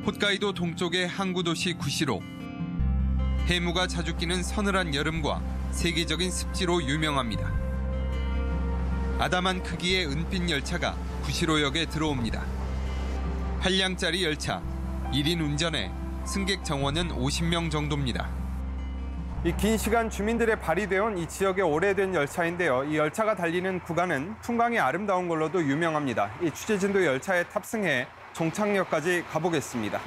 홋카이도 동쪽의 항구 도시 구시로. 해무가 자주 끼는 서늘한 여름과 세계적인 습지로 유명합니다. 아담한 크기의 은빛 열차가 구시로역에 들어옵니다. 8량짜리 열차, 1인 운전에 승객 정원은 50명 정도입니다. 이 긴 시간 주민들의 발휘되어온 이 지역의 오래된 열차인데요. 이 열차가 달리는 구간은 풍광이 아름다운 걸로도 유명합니다. 이 취재진도 열차에 탑승해 종착역까지 가보겠습니다.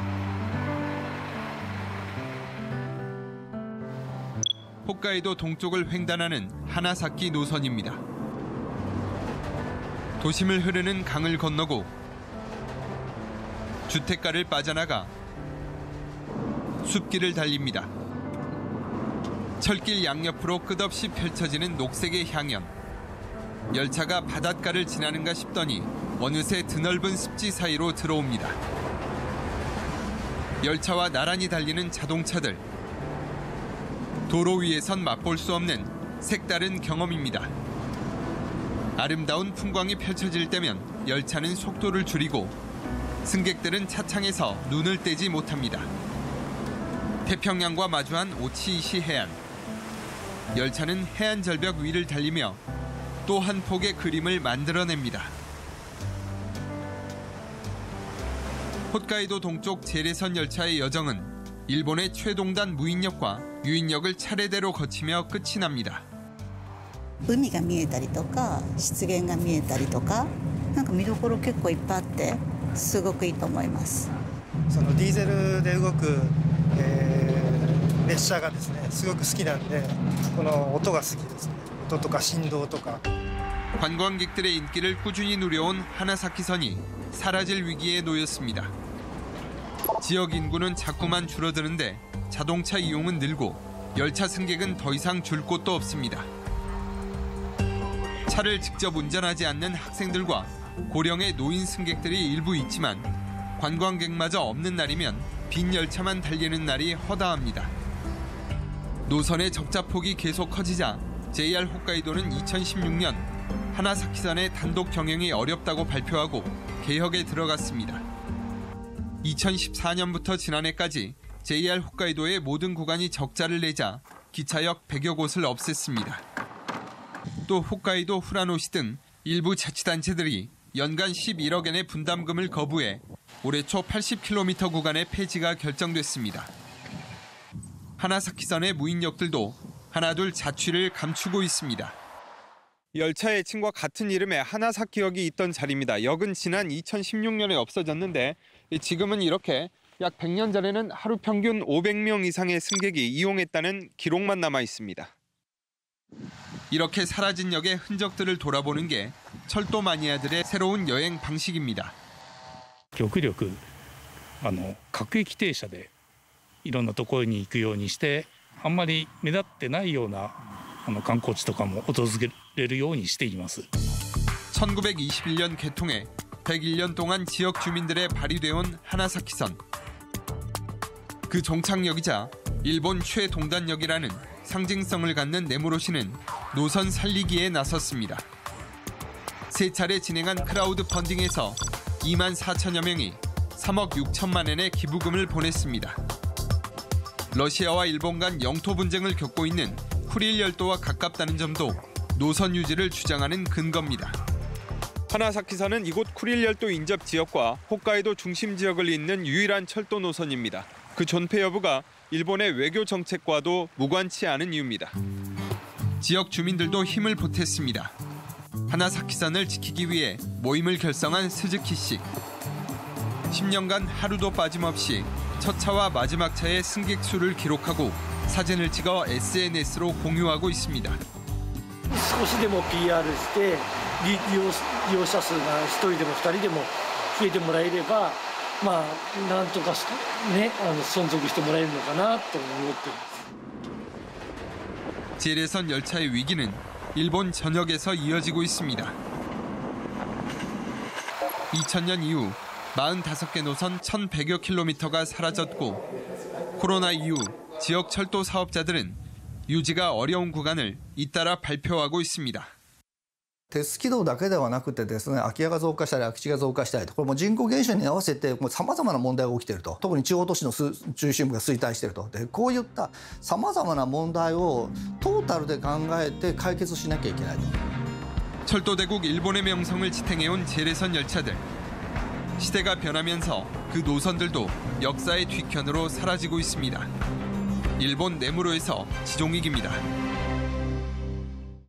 홋카이도 동쪽을 횡단하는 하나사키 노선입니다. 도심을 흐르는 강을 건너고 주택가를 빠져나가 숲길을 달립니다. 철길 양옆으로 끝없이 펼쳐지는 녹색의 향연. 열차가 바닷가를 지나는가 싶더니 어느새 드넓은 습지 사이로 들어옵니다. 열차와 나란히 달리는 자동차들. 도로 위에선 맛볼 수 없는 색다른 경험입니다. 아름다운 풍광이 펼쳐질 때면 열차는 속도를 줄이고 승객들은 차창에서 눈을 떼지 못합니다. 태평양과 마주한 오치이시 해안. 열차는 해안 절벽 위를 달리며 또 한 폭의 그림을 만들어냅니다. 홋카이도 동쪽 제레선 열차의 여정은 일본의 최동단 무인역과 유인역을 차례대로 거치며 끝이 납니다. 海が見えたりとか湿原が見えたりとかなんか見どころ結構いっぱいあってすごくいいと思います。そのディーゼルで動く、列車がですねすごく好きなんでこの音が好きですね。音とか振動とか. 관광객들의 인기를 꾸준히 누려온 하나사키선이 사라질 위기에 놓였습니다. 지역 인구는 자꾸만 줄어드는데 자동차 이용은 늘고 열차 승객은 더 이상 줄 곳도 없습니다. 차를 직접 운전하지 않는 학생들과 고령의 노인 승객들이 일부 있지만 관광객마저 없는 날이면 빈 열차만 달리는 날이 허다합니다. 노선의 적자폭이 계속 커지자 JR 홋카이도는 2016년 하나사키선의 단독 경영이 어렵다고 발표하고 개혁에 들어갔습니다. 2014년부터 지난해까지 JR 홋카이도의 모든 구간이 적자를 내자 기차역 100여 곳을 없앴습니다. 또 홋카이도 후라노시 등 일부 자치단체들이 연간 11억 엔의 분담금을 거부해 올해 초 80km 구간의 폐지가 결정됐습니다. 하나사키선의 무인역들도 하나둘 자취를 감추고 있습니다. 열차의 층과 같은 이름의 하나사키역이 있던 자리입니다. 역은 지난 2016년에 없어졌는데 지금은 이렇게 약 100년 전에는 하루 평균 500명 이상의 승객이 이용했다는 기록만 남아 있습니다. 이렇게 사라진 역의 흔적들을 돌아보는 게 철도 마니아들의 새로운 여행 방식입니다. 極力各駅停車でいろんなところに行くようにしてあんまり目立ってないような観光地とかも訪れるようにしています。 1921년 개통해 101년 동안 지역 주민들의 발휘되어온 하나사키선. 그 종착역이자 일본 최동단역이라는 상징성을 갖는 네무로시는 노선 살리기에 나섰습니다. 세 차례 진행한 크라우드 펀딩에서 2만 4천여 명이 3억 6천만 엔의 기부금을 보냈습니다. 러시아와 일본 간 영토 분쟁을 겪고 있는 쿠릴 열도와 가깝다는 점도 노선 유지를 주장하는 근거입니다. 하나사키선은 이곳 쿠릴 열도 인접 지역과 홋카이도 중심 지역을 잇는 유일한 철도 노선입니다. 그 존폐 여부가 일본의 외교 정책과도 무관치 않은 이유입니다. 지역 주민들도 힘을 보탰습니다. 하나사키선을 지키기 위해 모임을 결성한 스즈키 씨. 10년간 하루도 빠짐없이 첫 차와 마지막 차의 승객 수를 기록하고 사진을 찍어 SNS로 공유하고 있습니다. 少しでも PR して利用者数が1人でも2人でも増えてもらえればなんとかね存続してもらえるのかなと思っています。 제레선 열차의 위기는 일본 전역에서 이어지고 있습니다. 2000년 이후 45개 노선 1,100여 킬로미터가 사라졌고 코로나 이후 지역 철도 사업자들은 유지가 어려운 구간을 잇따라 발표하고 있습니다. 鉄軌道だけではなくてですね、空き家が増加したり空き地が増加したりと、これも人口減少に合わせてさまざまな問題が起きていると、特に地方都市の中心部が衰退していると。でこういったさまざまな問題をトータルで考えて解決しなきゃいけないと。 철도대국 일본의 명성을 지탱해온 제레선 열차들. 시대가 변하면서 그 노선들도 역사의 뒤편으로 사라지고 있습니다. 일본 내무로에서 지종익입니다.